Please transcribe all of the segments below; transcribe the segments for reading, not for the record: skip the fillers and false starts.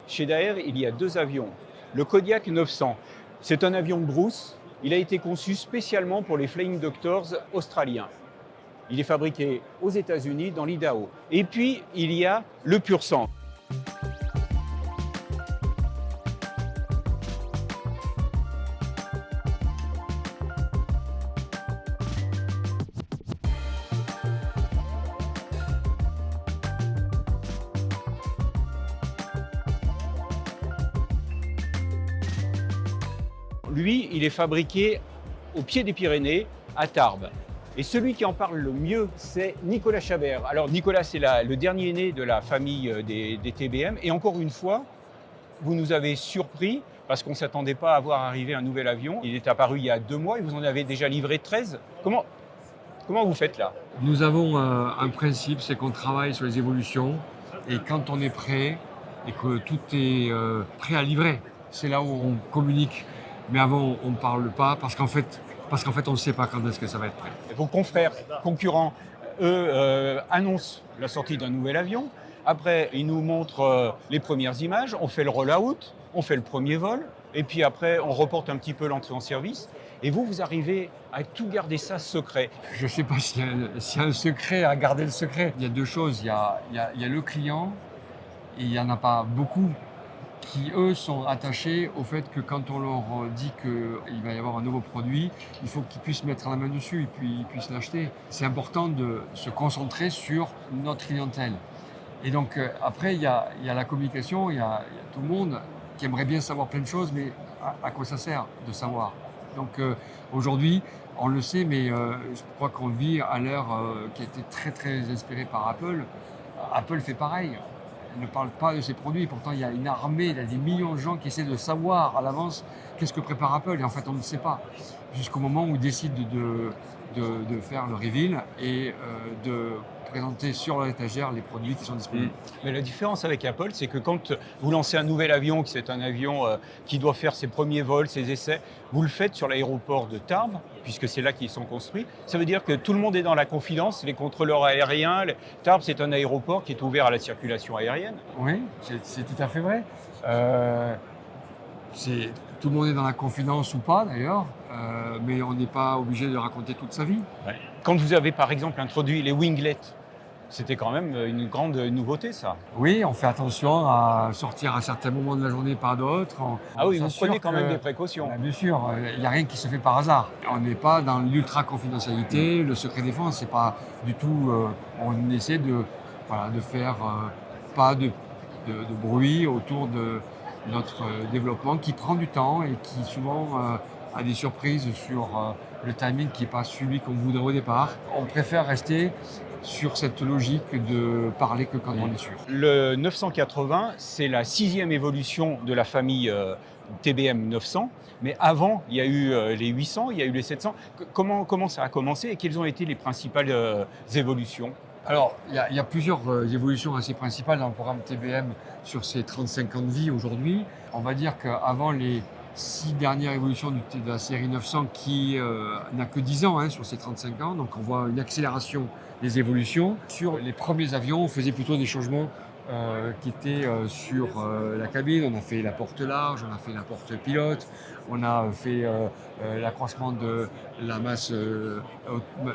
Chez Daher, il y a deux avions. Le Kodiak 900, c'est un avion Brousse. Il a été conçu spécialement pour les Flying Doctors australiens. Il est fabriqué aux États-Unis, dans l'Idaho. Et puis, il y a le Pur Sang. Lui, il est fabriqué au pied des Pyrénées, à Tarbes. Et celui qui en parle le mieux, c'est Nicolas Chabert. Alors Nicolas, c'est le dernier né de la famille des TBM. Et encore une fois, vous nous avez surpris parce qu'on ne s'attendait pas à voir arriver un nouvel avion. Il est apparu il y a 2 mois et vous en avez déjà livré 13. Comment vous faites là? Nous avons un principe, c'est qu'on travaille sur les évolutions et quand on est prêt et que tout est prêt à livrer, c'est là où on communique. Mais avant, on ne parle pas parce qu'en fait, on ne sait pas quand est-ce que ça va être prêt. Vos confrères concurrents, eux, annoncent la sortie d'un nouvel avion. Après, ils nous montrent les premières images. On fait le roll-out, on fait le premier vol. Et puis après, on reporte un petit peu l'entrée en service. Et vous arrivez à tout garder ça secret. Je ne sais pas s'il y a un secret à garder le secret. Il y a deux choses. Il y a le client et il n'y en a pas beaucoup qui, eux, sont attachés au fait que quand on leur dit qu'il va y avoir un nouveau produit, il faut qu'ils puissent mettre la main dessus et puis ils puissent l'acheter. C'est important de se concentrer sur notre clientèle. Et donc, après, il y a la communication, il y a tout le monde qui aimerait bien savoir plein de choses, mais à quoi ça sert de savoir? Donc, aujourd'hui, on le sait, mais je crois qu'on vit à l'ère qui a été très, très inspirée par Apple. Apple fait pareil. Elle ne parle pas de ses produits. Pourtant, il y a une armée, il y a des millions de gens qui essaient de savoir à l'avance qu'est-ce que prépare Apple. Et en fait, on ne sait pas. Jusqu'au moment où ils décident de faire le reveal et de présenter sur l'étagère les produits qui sont disponibles. Mais la différence avec Apple, c'est que quand vous lancez un nouvel avion, que c'est un avion qui doit faire ses premiers vols, ses essais, vous le faites sur l'aéroport de Tarbes, puisque c'est là qu'ils sont construits. Ça veut dire que tout le monde est dans la confidence, les contrôleurs aériens. Tarbes, c'est un aéroport qui est ouvert à la circulation aérienne. Oui, c'est tout à fait vrai. Tout le monde est dans la confidence ou pas d'ailleurs, mais on n'est pas obligé de raconter toute sa vie. Ouais. Quand vous avez par exemple introduit les winglets, c'était quand même une grande nouveauté, ça. Oui, on fait attention à sortir à certains moments de la journée, pas d'autres. Ah oui, vous s'assure prenez quand même que- des précautions. Bien sûr, il n'y a rien qui se fait par hasard. On n'est pas dans l'ultra-confidentialité, le secret défense, c'est pas du tout... on essaie de faire pas de bruit autour de notre développement qui prend du temps et qui souvent a des surprises sur le timing qui n'est pas celui qu'on voudrait au départ. On préfère rester sur cette logique de parler que quand on est sûr. Le 980, c'est la 6e évolution de la famille TBM 900. Mais avant, il y a eu les 800, il y a eu les 700. Comment ça a commencé et quelles ont été les principales évolutions? Alors, il y a plusieurs évolutions assez principales dans le programme TBM sur ces 35 ans de vie aujourd'hui. On va dire qu'avant les 6 dernières évolutions de la série 900 qui n'a que 10 ans sur ces 35 ans, donc on voit une accélération des évolutions. Sur les premiers avions, on faisait plutôt des changements qui étaient sur la cabine. On a fait la porte large, on a fait la porte pilote, on a fait l'accroissement de la masse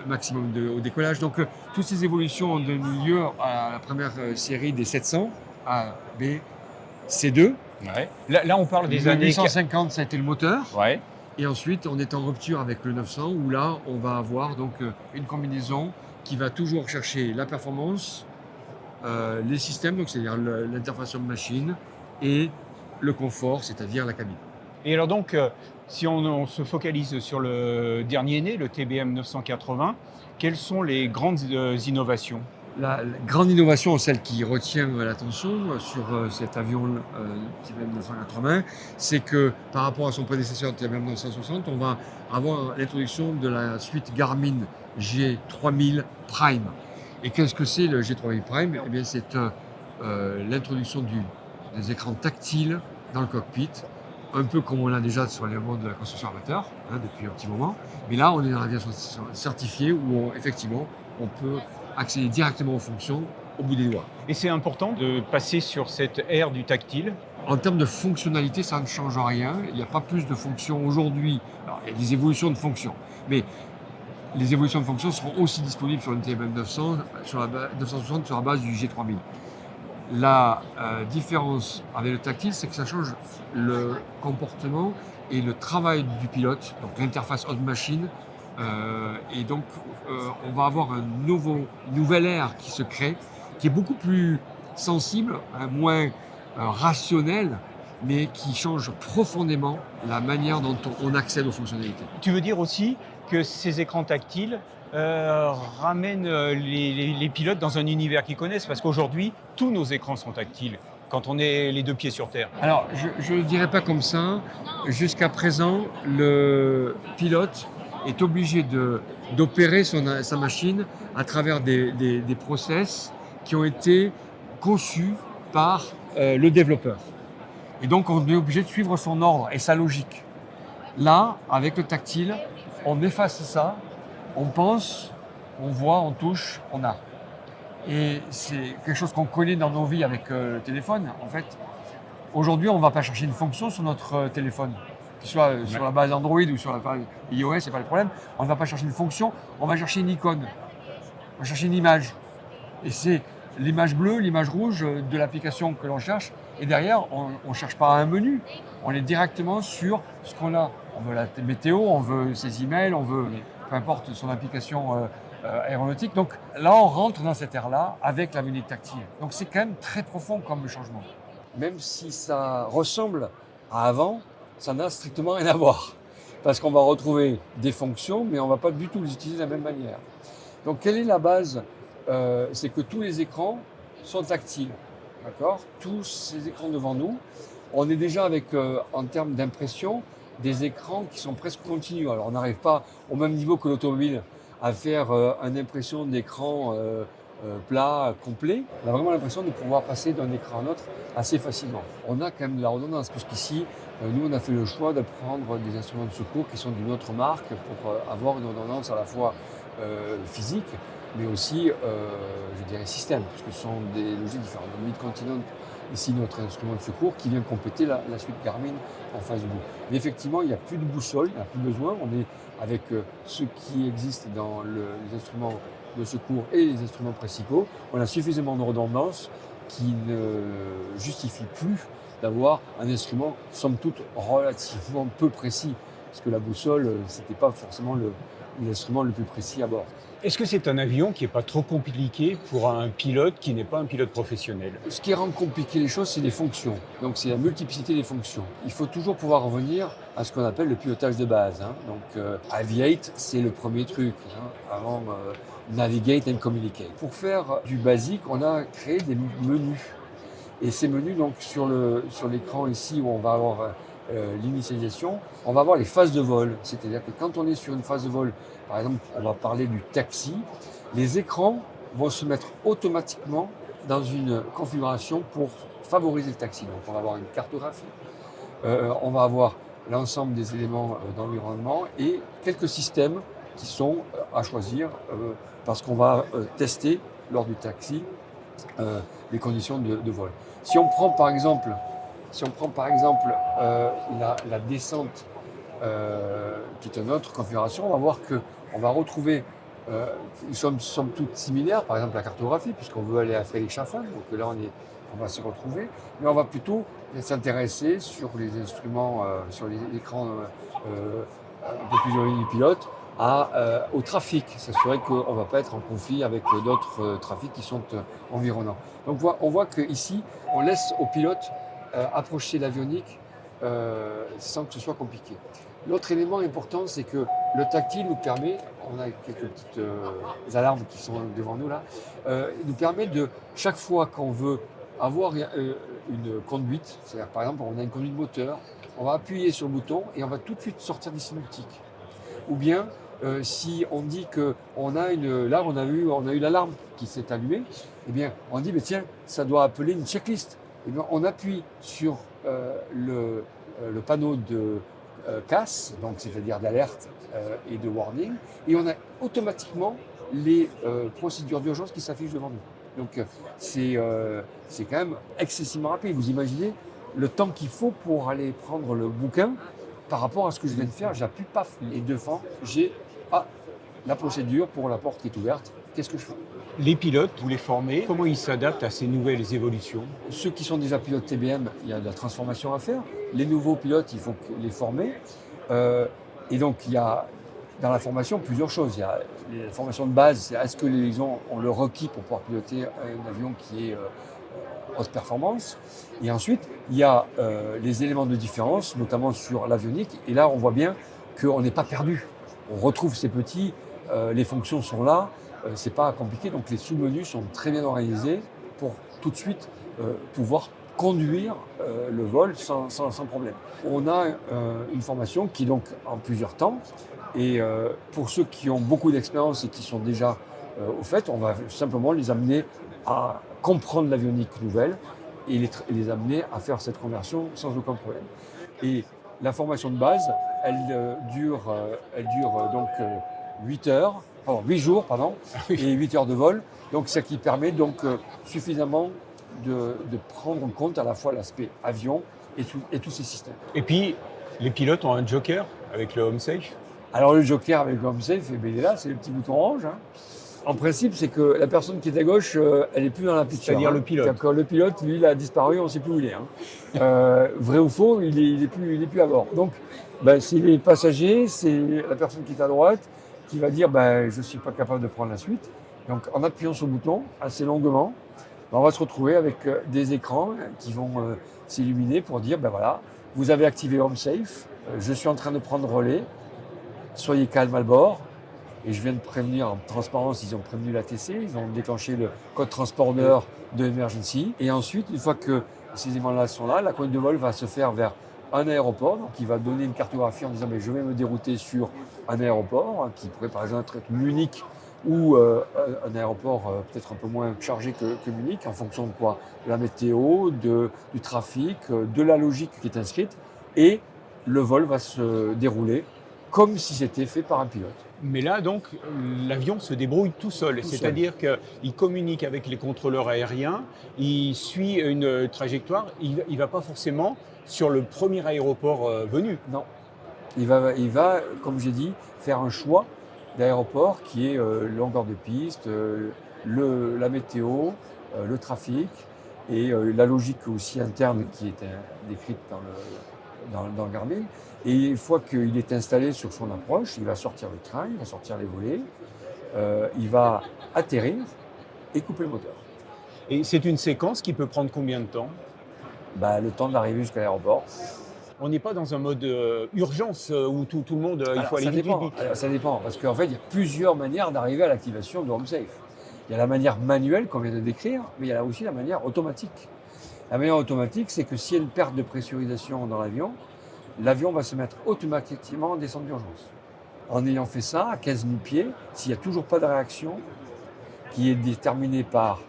maximum au décollage. Donc toutes ces évolutions ont donné lieu à la première série des 700, A, B, C2. Ouais. Là, on parle des Le années... 850, ça a été le moteur. Ouais. Et ensuite, on est en rupture avec le 900, où là, on va avoir donc une combinaison qui va toujours chercher la performance, les systèmes, donc c'est-à-dire l'interface machine, et le confort, c'est-à-dire la cabine. Et alors donc, si on se focalise sur le dernier né, le TBM 980, quelles sont les grandes innovations? La grande innovation, celle qui retient l'attention sur cet avion TBM 980, c'est que par rapport à son prédécesseur TBM 960, on va avoir l'introduction de la suite Garmin G3000 Prime. Et qu'est-ce que c'est le G3000 Prime? Eh bien, c'est l'introduction des écrans tactiles dans le cockpit, un peu comme on l'a déjà sur les modes de la construction amateur depuis un petit moment. Mais là, on est dans l'aviation certifiée où effectivement, on peut accéder directement aux fonctions au bout des doigts. Et c'est important de passer sur cette ère du tactile. En termes de fonctionnalité, ça ne change rien. Il n'y a pas plus de fonctions aujourd'hui. Alors, il y a des évolutions de fonctions, mais les évolutions de fonctions seront aussi disponibles sur une TBM 900, sur la 960 sur la base du G3000. La différence avec le tactile, c'est que ça change le comportement et le travail du pilote, donc l'interface homme-machine. Et donc, on va avoir une nouvelle ère qui se crée, qui est beaucoup plus sensible, moins rationnelle, mais qui change profondément la manière dont on accède aux fonctionnalités. Tu veux dire aussi que ces écrans tactiles ramènent les pilotes dans un univers qu'ils connaissent, parce qu'aujourd'hui, tous nos écrans sont tactiles quand on est les deux pieds sur terre. Alors, je ne dirais pas comme ça. Jusqu'à présent, le pilote est obligé d'opérer sa machine à travers des process qui ont été conçus par le développeur. Et donc, on est obligé de suivre son ordre et sa logique. Là, avec le tactile, on efface ça, on pense, on voit, on touche, on a. Et c'est quelque chose qu'on connaît dans nos vies avec le téléphone. En fait, aujourd'hui, on ne va pas chercher une fonction sur notre téléphone, que ce soit sur la base Android ou sur la base iOS, c'est pas le problème. On ne va pas chercher une fonction, on va chercher une icône, on va chercher une image. Et c'est l'image bleue, l'image rouge de l'application que l'on cherche. Et derrière, on ne cherche pas un menu, on est directement sur ce qu'on a. On veut la météo, on veut ses emails, on veut, peu importe son application aéronautique. Donc là, on rentre dans cette ère-là avec la lunette tactile. Donc c'est quand même très profond comme changement. Même si ça ressemble à avant, ça n'a strictement rien à voir. Parce qu'on va retrouver des fonctions, mais on ne va pas du tout les utiliser de la même manière. Donc quelle est la base c'est que tous les écrans sont tactiles. D'accord ? Tous ces écrans devant nous, on est déjà avec, en termes d'impression, des écrans qui sont presque continus. Alors on n'arrive pas au même niveau que l'automobile à faire une impression d'écran plat, complet. On a vraiment l'impression de pouvoir passer d'un écran à un autre assez facilement. On a quand même de la redondance, puisqu'ici, nous on a fait le choix de prendre des instruments de secours qui sont d'une autre marque pour avoir une redondance à la fois physique, mais aussi, je dirais, système, puisque ce sont des logiques différentes. Donc, Mid-Continent, ici, notre instrument de secours, qui vient compléter la suite Garmin en face de nous. Mais effectivement, il n'y a plus de boussole, il n'y a plus besoin. On est avec ce qui existe dans les instruments de secours et les instruments principaux. On a suffisamment de redondance qui ne justifie plus d'avoir un instrument, somme toute, relativement peu précis, parce que la boussole, ce n'était pas forcément l'instrument le plus précis à bord. Est-ce que c'est un avion qui n'est pas trop compliqué pour un pilote qui n'est pas un pilote professionnel? Ce qui rend compliqué les choses, c'est les fonctions. Donc c'est la multiplicité des fonctions. Il faut toujours pouvoir revenir à ce qu'on appelle le pilotage de base. Donc Aviate, c'est le premier truc. Avant Navigate and Communicate. Pour faire du basique, on a créé des menus. Et ces menus, donc sur l'écran ici où on va avoir l'initialisation, on va avoir les phases de vol. C'est-à-dire que quand on est sur une phase de vol, par exemple, on va parler du taxi, les écrans vont se mettre automatiquement dans une configuration pour favoriser le taxi. Donc on va avoir une cartographie, on va avoir l'ensemble des éléments d'environnement et quelques systèmes qui sont à choisir parce qu'on va tester lors du taxi les conditions de vol. Si on prend par exemple la descente qui est une autre configuration, on va voir qu'on va retrouver nous sommes somme toute similaires, par exemple la cartographie, puisqu'on veut aller à Félix-Chaffin, donc là on va s'y retrouver, mais on va plutôt s'intéresser sur les instruments, sur les écrans un peu plus orientés du pilote, au trafic, s'assurer qu'on ne va pas être en conflit avec d'autres trafics qui sont environnants. Donc on voit qu'ici, on laisse au pilote approcher l'avionique sans que ce soit compliqué. L'autre élément important, c'est que le tactile nous permet, on a quelques petites alarmes qui sont devant nous là, il nous permet de, chaque fois qu'on veut avoir une conduite, c'est-à-dire par exemple on a une conduite moteur, on va appuyer sur le bouton et on va tout de suite sortir des synoptiques. Ou bien si on dit qu'on a là on a eu l'alarme qui s'est allumée, eh bien on dit mais tiens, ça doit appeler une checklist. Eh bien, on appuie sur le panneau de casse, donc c'est-à-dire d'alerte et de warning, et on a automatiquement les procédures d'urgence qui s'affichent devant nous. Donc c'est quand même excessivement rapide. Vous imaginez le temps qu'il faut pour aller prendre le bouquin par rapport à ce que je viens de faire. J'appuie, paf, et devant, j'ai la procédure pour la porte qui est ouverte. Qu'est-ce que je fais? Les pilotes, vous les formez, comment ils s'adaptent à ces nouvelles évolutions? Ceux qui sont déjà pilotes TBM, il y a de la transformation à faire. Les nouveaux pilotes, il faut les former. Et donc, il y a dans la formation plusieurs choses. Il y a la formation de base, c'est est-ce que les gens ont le requis pour pouvoir piloter un avion qui est haute performance. Et ensuite, il y a les éléments de différence, notamment sur l'avionique. Et là, on voit bien qu'on n'est pas perdu. On retrouve ces petits, les fonctions sont là, c'est pas compliqué. Donc les sous-menus sont très bien organisés pour tout de suite pouvoir conduire le vol sans problème. On a une formation qui est donc en plusieurs temps. Et pour ceux qui ont beaucoup d'expérience et qui sont déjà au fait, on va simplement les amener à comprendre l'avionique nouvelle et les amener à faire cette conversion sans aucun problème. Et la formation de base, elle dure donc 8 jours, et 8 heures de vol. Donc, ce qui permet donc suffisamment de prendre en compte à la fois l'aspect avion et tous ces systèmes. Et puis, les pilotes ont un joker avec le Home Safe. Alors, le joker avec le Home Safe, il est là, c'est le petit bouton orange. En principe, c'est que la personne qui est à gauche, elle n'est plus dans la picture. C'est-à-dire le pilote. C'est-à-dire que le pilote, lui, il a disparu, on ne sait plus où il est. Vrai ou faux, il est plus à bord. Donc, c'est les passagers, c'est la personne qui est à droite qui va dire je ne suis pas capable de prendre la suite. Donc, en appuyant sur le bouton assez longuement, on va se retrouver avec des écrans qui vont s'illuminer pour dire voilà, vous avez activé Home Safe, je suis en train de prendre relais, soyez calme à bord. Et je viens de prévenir en transparence, ils ont prévenu l'ATC, ils ont déclenché le code transponder de emergency. Et ensuite, une fois que ces éléments-là sont là, la conduite de vol va se faire vers un aéroport. Donc, il va donner une cartographie en disant je vais me dérouter sur un aéroport qui pourrait par exemple être Munich ou un aéroport peut-être un peu moins chargé que Munich, en fonction de quoi? De la météo, du trafic, de la logique qui est inscrite. Et le vol va se dérouler comme si c'était fait par un pilote. Mais là, donc, l'avion se débrouille tout seul. C'est-à-dire qu'il communique avec les contrôleurs aériens, il suit une trajectoire, il ne va pas forcément sur le premier aéroport venu. Non. Il va, comme j'ai dit, faire un choix d'aéroport qui est longueur de piste, la météo, le trafic et la logique aussi interne qui est décrite dans le Garmin. Et une fois qu'il est installé sur son approche, il va sortir le train, il va sortir les volets, il va atterrir et couper le moteur. Et c'est une séquence qui peut prendre combien de temps? Le temps de l'arrivée jusqu'à l'aéroport. On n'est pas dans un mode urgence où tout le monde, il faut aller vite. Ça dépend, parce qu'en fait, il y a plusieurs manières d'arriver à l'activation de Home Safe. Il y a la manière manuelle qu'on vient de décrire, mais il y a aussi la manière automatique. La manière automatique, c'est que s'il y a une perte de pressurisation dans l'avion va se mettre automatiquement en descente d'urgence. En ayant fait ça, à 15 000 pieds, s'il n'y a toujours pas de réaction, qui est déterminée par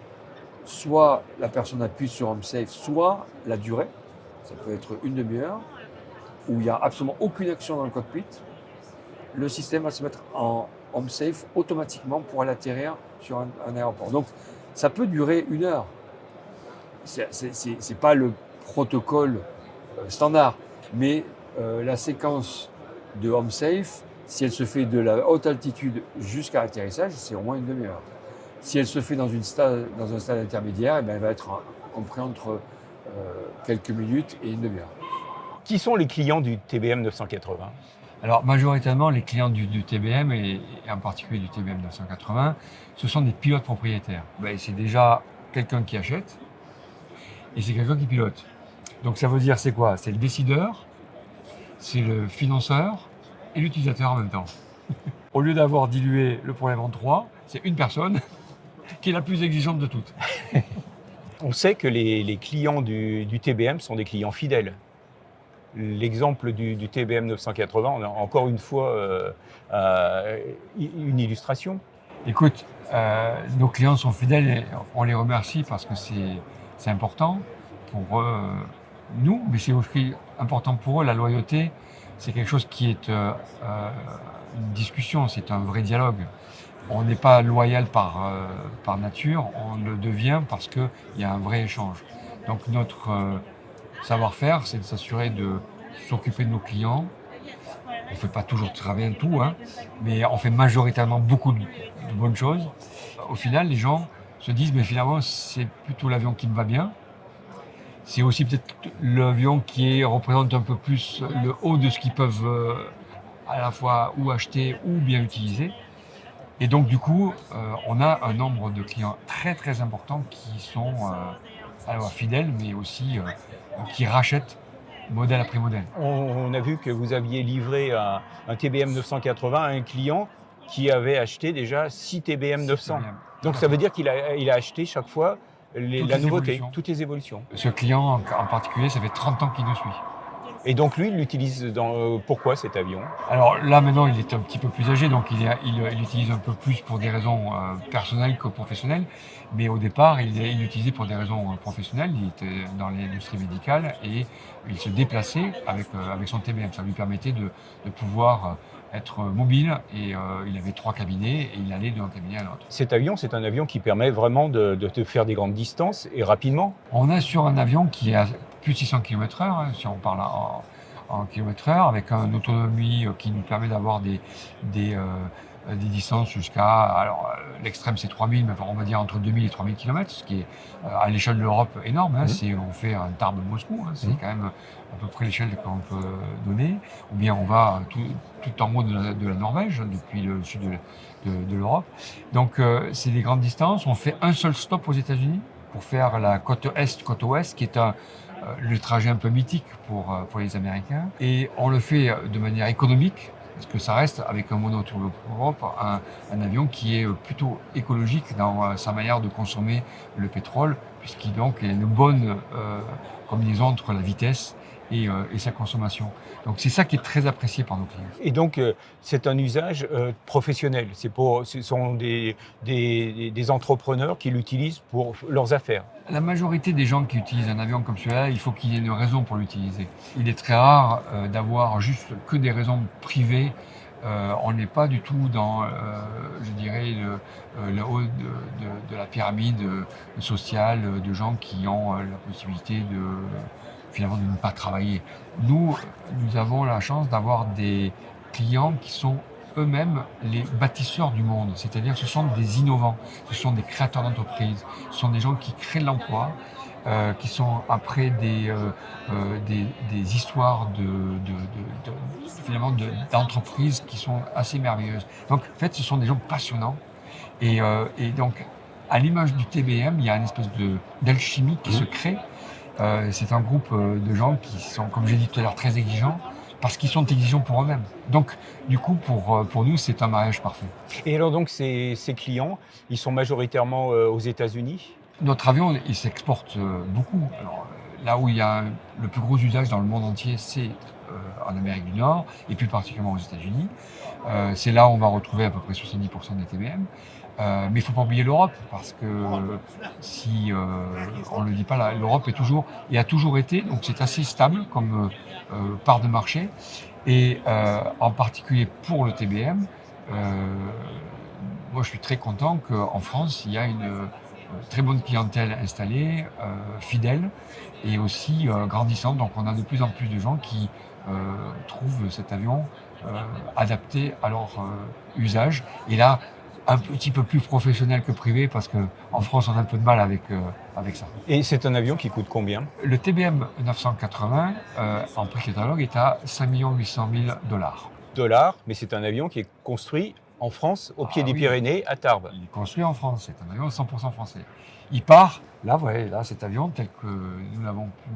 soit la personne appuie sur Home Safe, soit la durée, ça peut être une demi-heure, où il n'y a absolument aucune action dans le cockpit, le système va se mettre en Home Safe automatiquement pour aller atterrir sur un aéroport. Donc ça peut durer 1 heure. C'est pas le protocole standard, mais la séquence de Home Safe, si elle se fait de la haute altitude jusqu'à l'atterrissage, c'est au moins une demi-heure. Si elle se fait dans un stade intermédiaire, elle va être compris entre quelques minutes et une demi-heure. Qui sont les clients du TBM 980? Alors, majoritairement, les clients du TBM, et en particulier du TBM 980, ce sont des pilotes propriétaires. C'est déjà quelqu'un qui achète et c'est quelqu'un qui pilote. Donc, ça veut dire, c'est quoi? C'est le décideur, c'est le financeur et l'utilisateur en même temps. Au lieu d'avoir dilué le problème en 3, c'est une personne qui est la plus exigeante de toutes. On sait que les clients du TBM sont des clients fidèles. L'exemple du TBM 980, on a encore une fois une illustration. Écoute, nos clients sont fidèles et on les remercie parce que c'est important pour nous, mais c'est aussi important pour eux. La loyauté, c'est quelque chose qui est une discussion, c'est un vrai dialogue. On n'est pas loyal par nature, on le devient parce qu'il y a un vrai échange. Donc notre savoir-faire, c'est de s'assurer de s'occuper de nos clients. On ne fait pas toujours très bien tout, hein, mais on fait majoritairement beaucoup de bonnes choses. Au final, les gens se disent, mais finalement, c'est plutôt l'avion qui me va bien. C'est aussi peut-être l'avion représente un peu plus le haut de ce qu'ils peuvent à la fois ou acheter ou bien utiliser. Et donc, du coup, on a un nombre de clients très, très important qui sont à la fois fidèles, mais aussi qui rachètent modèle après modèle. On a vu que vous aviez livré un TBM 980 à un client qui avait acheté déjà 6 TBM 900. TBM. Donc ça veut dire qu'il a acheté chaque fois Toutes la les nouveauté, évolutions. toutes les évolutions. Ce client en particulier, ça fait 30 ans qu'il nous suit. Et donc lui, il l'utilise pourquoi cet avion? Alors là, maintenant, il est un petit peu plus âgé, donc il utilise un peu plus pour des raisons personnelles que professionnelles. Mais au départ, il l'utilisait pour des raisons professionnelles. Il était dans l'industrie médicale et il se déplaçait avec son TBM. Ça lui permettait de pouvoir être mobile et il avait 3 cabinets et il allait d'un cabinet à l'autre. Cet avion, c'est un avion qui permet vraiment de te faire des grandes distances et rapidement. On est sur un avion qui est à plus de 600 km/h, hein, si on parle en km/h, avec une autonomie qui nous permet d'avoir des distances jusqu'à, alors l'extrême c'est 3000, mais on va dire entre 2000 et 3000 km, ce qui est à l'échelle de l'Europe énorme. Hein, on fait un Tarbes-Moscou, hein, c'est quand même à peu près l'échelle qu'on peut donner. Ou bien on va tout en haut de la Norvège, depuis le sud de l'Europe. Donc c'est des grandes distances. On fait un seul stop aux États-Unis pour faire la côte est, côte ouest, qui est le trajet un peu mythique pour les Américains. Et on le fait de manière économique, parce que ça reste, avec un monoturboprop, un avion qui est plutôt écologique dans sa manière de consommer le pétrole, puisqu'il donc il y a une bonne combinaison entre la vitesse et sa consommation. Donc c'est ça qui est très apprécié par nos clients. Et donc c'est un usage professionnel. Ce sont des entrepreneurs qui l'utilisent pour leurs affaires. La majorité des gens qui utilisent un avion comme celui-là, il faut qu'il y ait une raison pour l'utiliser. Il est très rare d'avoir juste que des raisons privées. On n'est pas du tout dans, je dirais, le haut de la pyramide sociale de gens qui ont la possibilité finalement de ne pas travailler. Nous avons la chance d'avoir des clients qui sont eux-mêmes les bâtisseurs du monde, c'est-à-dire que ce sont des innovants, ce sont des créateurs d'entreprises, ce sont des gens qui créent de l'emploi, qui sont après des histoires finalement d'entreprises qui sont assez merveilleuses. Donc en fait, ce sont des gens passionnants et donc à l'image du TBM, il y a une espèce d'alchimie qui se crée. C'est un groupe de gens qui sont, comme j'ai dit tout à l'heure, très exigeants, parce qu'ils sont exigeants pour eux-mêmes. Donc, du coup, pour nous, c'est un mariage parfait. Et alors donc, ces clients, ils sont majoritairement aux États-Unis? Notre avion, il s'exporte beaucoup. Alors, là où il y a le plus gros usage dans le monde entier, c'est en Amérique du Nord, et plus particulièrement aux États-Unis. C'est là où on va retrouver à peu près 70% des TBM. Mais il ne faut pas oublier l'Europe, parce que si on ne le dit pas, l'Europe a toujours été, donc c'est assez stable comme part de marché. Et en particulier pour le TBM, moi je suis très content qu'en France, il y a une très bonne clientèle installée, fidèle et aussi grandissante. Donc on a de plus en plus de gens qui trouvent cet avion adapté à leur usage. Et là, un petit peu plus professionnel que privé, parce qu'en France, on a un peu de mal avec ça. Et c'est un avion qui coûte combien? Le TBM 980, en prix catalogue, est à 5 800 000 $. Mais c'est un avion qui est construit en France, au pied des Oui. Pyrénées, à Tarbes. Il est construit en France, c'est un avion 100% français. Il part, là, cet avion, tel que nous l'avons pu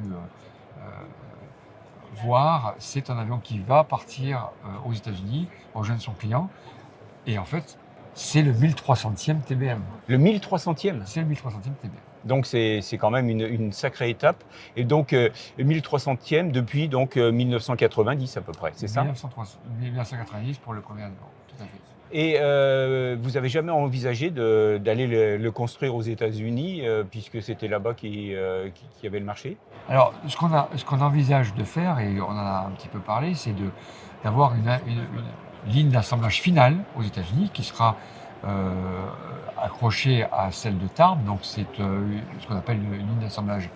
voir, c'est un avion qui va partir aux États-Unis, rejoindre son client. Et en fait, c'est le 1300e TBM. Le 1300e? C'est le 1300e TBM. Donc c'est quand même une sacrée étape. Et donc le 1300e depuis donc 1990 à peu près, c'est ça? 1990 pour le premier avion, tout à fait. Et vous n'avez jamais envisagé d'aller le construire aux États-Unis puisque c'était là-bas qui avait le marché? Alors, ce qu'on envisage de faire, et on en a un petit peu parlé, c'est d'avoir une ligne d'assemblage finale aux États-Unis qui sera accrochée à celle de Tarbes. Donc, c'est ce qu'on appelle une ligne d'assemblage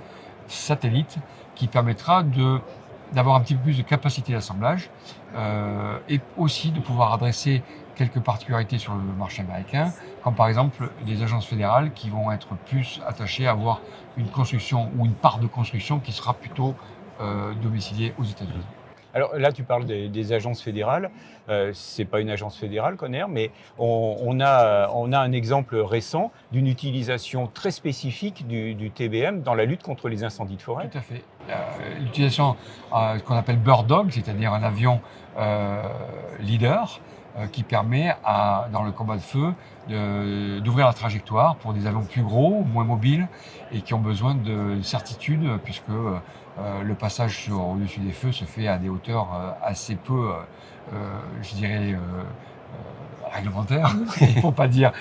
satellite qui permettra d'avoir un petit peu plus de capacité d'assemblage et aussi de pouvoir adresser quelques particularités sur le marché américain, comme par exemple des agences fédérales qui vont être plus attachées à avoir une construction ou une part de construction qui sera plutôt domiciliée aux États-Unis. Alors là, tu parles des agences fédérales. C'est pas une agence fédérale, Conair, mais on a un exemple récent d'une utilisation très spécifique du TBM dans la lutte contre les incendies de forêt. Tout à fait. L'utilisation qu'on appelle Bird Dog, c'est-à-dire un avion leader qui permet, dans le combat de feu, d'ouvrir la trajectoire pour des avions plus gros, moins mobiles et qui ont besoin de certitude puisque le passage au-dessus des feux se fait à des hauteurs assez peu, je dirais, réglementaires, pour pas dire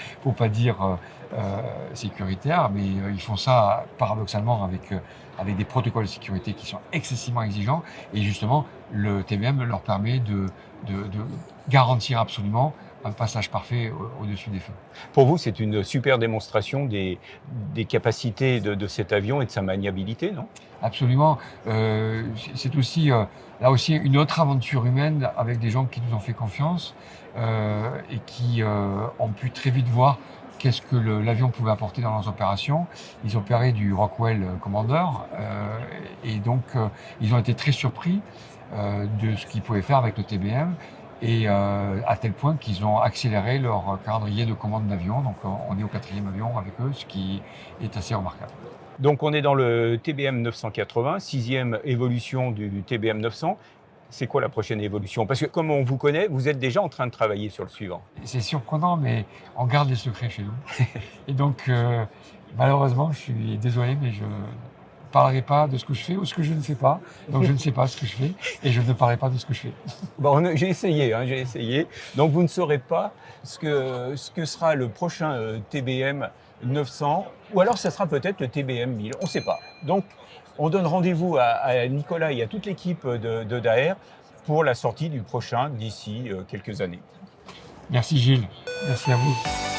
sécuritaires, mais ils font ça paradoxalement avec des protocoles de sécurité qui sont excessivement exigeants. Et justement, le TBM leur permet de garantir absolument un passage parfait au-dessus des feux. Pour vous, c'est une super démonstration des capacités de cet avion et de sa maniabilité, non? Absolument. C'est aussi, là aussi, une autre aventure humaine avec des gens qui nous ont fait confiance et qui ont pu très vite voir qu'est-ce que l'avion pouvait apporter dans leurs opérations. Ils opéraient du Rockwell Commander et donc ils ont été très surpris de ce qu'ils pouvaient faire avec le TBM et à tel point qu'ils ont accéléré leur calendrier de commande d'avion. Donc on est au 4e avion avec eux, ce qui est assez remarquable. Donc on est dans le TBM 980, 6e évolution du TBM 900. C'est quoi la prochaine évolution? Parce que comme on vous connaît, vous êtes déjà en train de travailler sur le suivant. C'est surprenant, mais on garde les secrets chez nous. Et donc, malheureusement, je suis désolé, mais je ne parlerai pas de ce que je fais ou ce que je ne fais pas. Donc, je ne sais pas ce que je fais et je ne parlerai pas de ce que je fais. Bon, j'ai essayé. Donc vous ne saurez pas ce que sera le prochain TBM 900, ou alors ça sera peut-être le TBM 1000, on ne sait pas. Donc on donne rendez-vous à Nicolas et à toute l'équipe de Daher pour la sortie du prochain d'ici quelques années. Merci Gilles, merci à vous.